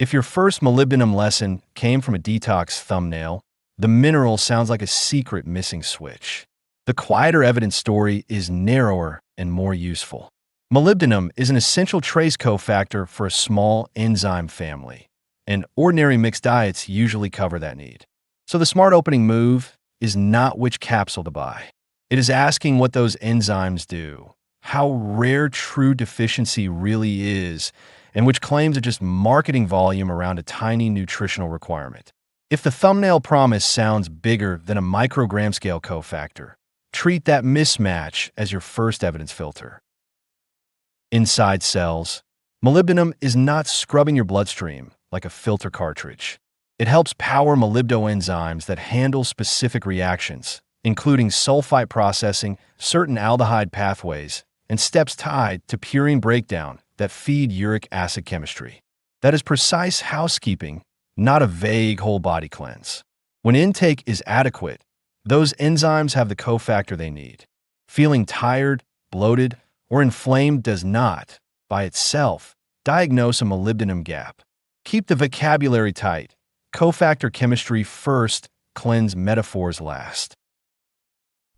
If your first molybdenum lesson came from a detox thumbnail, the mineral sounds like a secret missing switch. The quieter evidence story is narrower and more useful. Molybdenum is an essential trace cofactor for a small enzyme family, and ordinary mixed diets usually cover that need. So the smart opening move is not which capsule to buy. It is asking what those enzymes do, how rare true deficiency really is, and which claims are just marketing volume around a tiny nutritional requirement. If the thumbnail promise sounds bigger than a microgram scale cofactor, treat that mismatch as your first evidence filter. Inside cells, molybdenum is not scrubbing your bloodstream like a filter cartridge. It helps power molybdoenzymes that handle specific reactions, including sulfite processing, certain aldehyde pathways, and steps tied to purine breakdown that feed uric acid chemistry. That is precise housekeeping, not a vague whole-body cleanse. When intake is adequate, those enzymes have the cofactor they need. Feeling tired, bloated, or inflamed does not, by itself, diagnose a molybdenum gap. Keep the vocabulary tight. Cofactor chemistry first, cleanse metaphors last.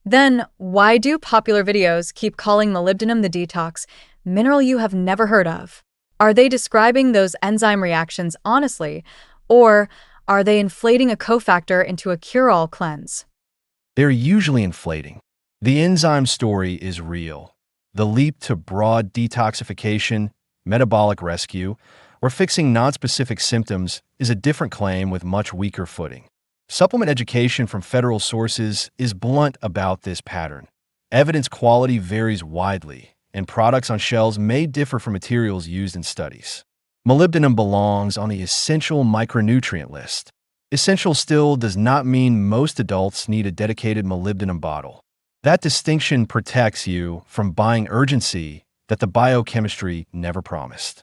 Then, why do popular videos keep calling molybdenum the detox mineral you have never heard of? Are they describing those enzyme reactions honestly, or are they inflating a cofactor into a cure-all cleanse? They're usually inflating. The enzyme story is real. The leap to broad detoxification, metabolic rescue, or fixing nonspecific symptoms is a different claim with much weaker footing. Supplement education from federal sources is blunt about this pattern. Evidence quality varies widely, and products on shelves may differ from materials used in studies. Molybdenum belongs on the essential micronutrient list. Essential still does not mean most adults need a dedicated molybdenum bottle. That distinction protects you from buying urgency that the biochemistry never promised.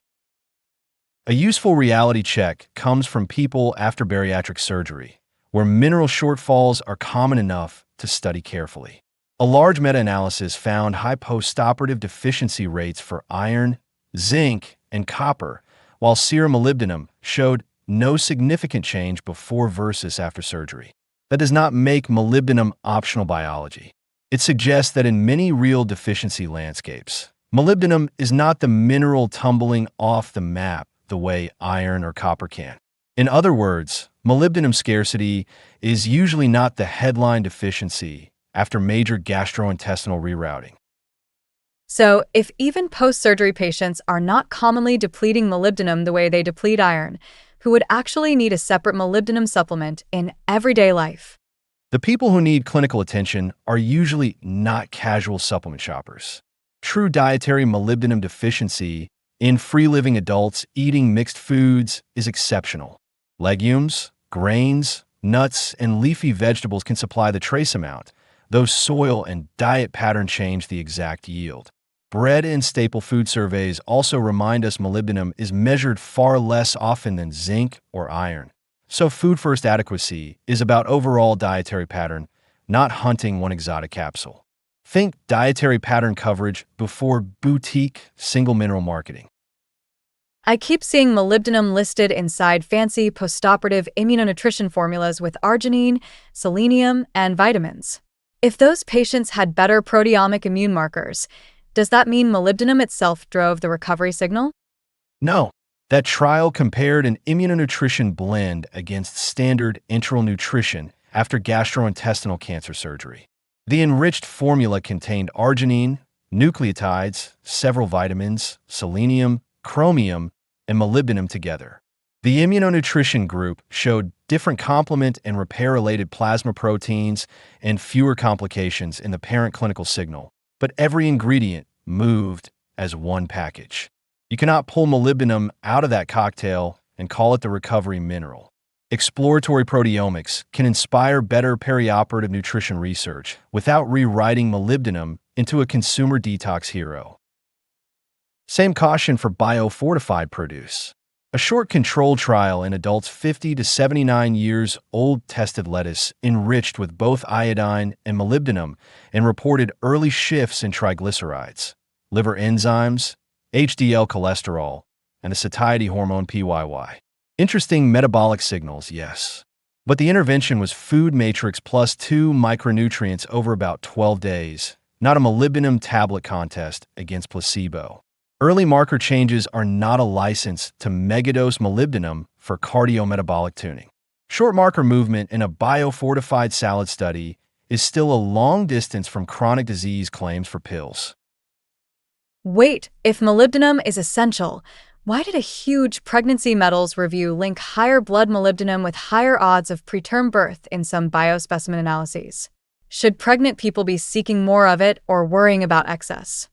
A useful reality check comes from people after bariatric surgery, where mineral shortfalls are common enough to study carefully. A large meta-analysis found high postoperative deficiency rates for iron, zinc, and copper, while serum molybdenum showed no significant change before versus after surgery. That does not make molybdenum optional biology. It suggests that in many real deficiency landscapes, molybdenum is not the mineral tumbling off the map the way iron or copper can. In other words, molybdenum scarcity is usually not the headline deficiency after major gastrointestinal rerouting. So, if even post-surgery patients are not commonly depleting molybdenum the way they deplete iron, who would actually need a separate molybdenum supplement in everyday life? The people who need clinical attention are usually not casual supplement shoppers. True dietary molybdenum deficiency in free-living adults eating mixed foods is exceptional. Legumes, grains, nuts, and leafy vegetables can supply the trace amount, though soil and diet pattern change the exact yield. Bread and staple food surveys also remind us molybdenum is measured far less often than zinc or iron. So food-first adequacy is about overall dietary pattern, not hunting one exotic capsule. Think dietary pattern coverage before boutique single mineral marketing. I keep seeing molybdenum listed inside fancy postoperative immunonutrition formulas with arginine, selenium, and vitamins. If those patients had better proteomic immune markers, does that mean molybdenum itself drove the recovery signal? No. That trial compared an immunonutrition blend against standard enteral nutrition after gastrointestinal cancer surgery. The enriched formula contained arginine, nucleotides, several vitamins, selenium, chromium, and molybdenum together. The immunonutrition group showed different complement and repair-related plasma proteins and fewer complications in the parent clinical signal, but every ingredient moved as one package. You cannot pull molybdenum out of that cocktail and call it the recovery mineral. Exploratory proteomics can inspire better perioperative nutrition research without rewriting molybdenum into a consumer detox hero. Same caution for biofortified produce. A short control trial in adults 50 to 79 years old tested lettuce enriched with both iodine and molybdenum and reported early shifts in triglycerides, liver enzymes, HDL cholesterol, and the satiety hormone PYY. Interesting metabolic signals, yes. But the intervention was food matrix plus 2 micronutrients over about 12 days, not a molybdenum tablet contest against placebo. Early marker changes are not a license to megadose molybdenum for cardiometabolic tuning. Short marker movement in a biofortified salad study is still a long distance from chronic disease claims for pills. Wait, if molybdenum is essential, why did a huge pregnancy medals review link higher blood molybdenum with higher odds of preterm birth in some biospecimen analyses? Should pregnant people be seeking more of it or worrying about excess?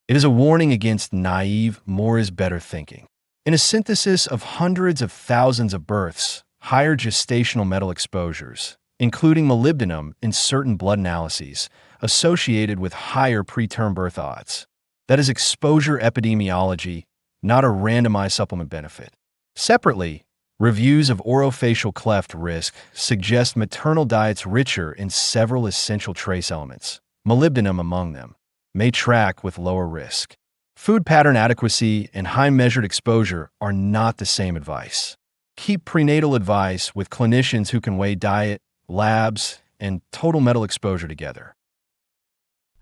It is a warning against naive, more is better thinking. In a synthesis of hundreds of thousands of births, higher gestational metal exposures, including molybdenum in certain blood analyses, associated with higher preterm birth odds. That is exposure epidemiology, not a randomized supplement benefit. Separately, reviews of orofacial cleft risk suggest maternal diets richer in several essential trace elements, molybdenum among them, may track with lower risk. Food pattern adequacy and high measured exposure are not the same advice. Keep prenatal advice with clinicians who can weigh diet, labs, and total metal exposure together.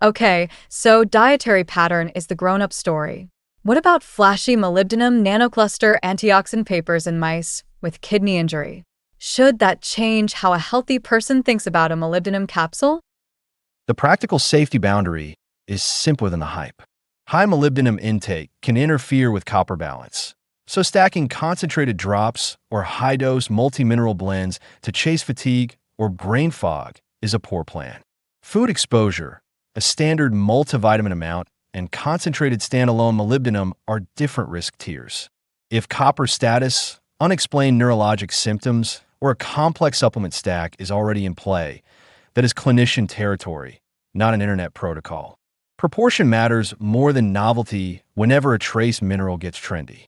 Okay, so dietary pattern is the grown-up story. What about flashy molybdenum nanocluster antioxidant papers in mice with kidney injury? Should that change how a healthy person thinks about a molybdenum capsule? The practical safety boundary is simpler than the hype. High molybdenum intake can interfere with copper balance, so stacking concentrated drops or high-dose multi-mineral blends to chase fatigue or brain fog is a poor plan. Food exposure, a standard multivitamin amount, and concentrated standalone molybdenum are different risk tiers. If copper status, unexplained neurologic symptoms, or a complex supplement stack is already in play, that is clinician territory, not an internet protocol. Proportion matters more than novelty whenever a trace mineral gets trendy.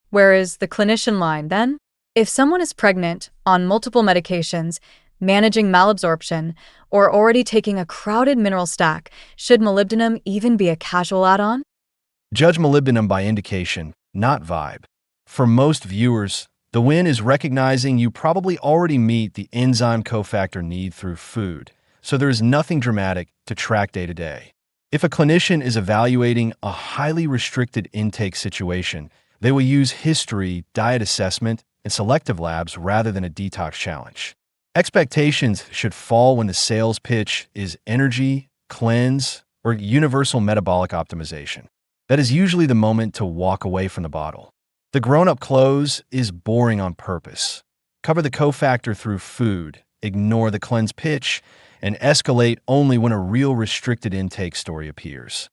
Where is the clinician line then? If someone is pregnant, on multiple medications, managing malabsorption, or already taking a crowded mineral stack, should molybdenum even be a casual add-on? Judge molybdenum by indication, not vibe. For most viewers, the win is recognizing you probably already meet the enzyme cofactor need through food, so there is nothing dramatic to track day to day. If a clinician is evaluating a highly restricted intake situation, they will use history, diet assessment, and selective labs rather than a detox challenge. Expectations should fall when the sales pitch is energy, cleanse, or universal metabolic optimization. That is usually the moment to walk away from the bottle. The grown-up close is boring on purpose. Cover the cofactor through food, ignore the cleanse pitch, and escalate only when a real restricted intake story appears.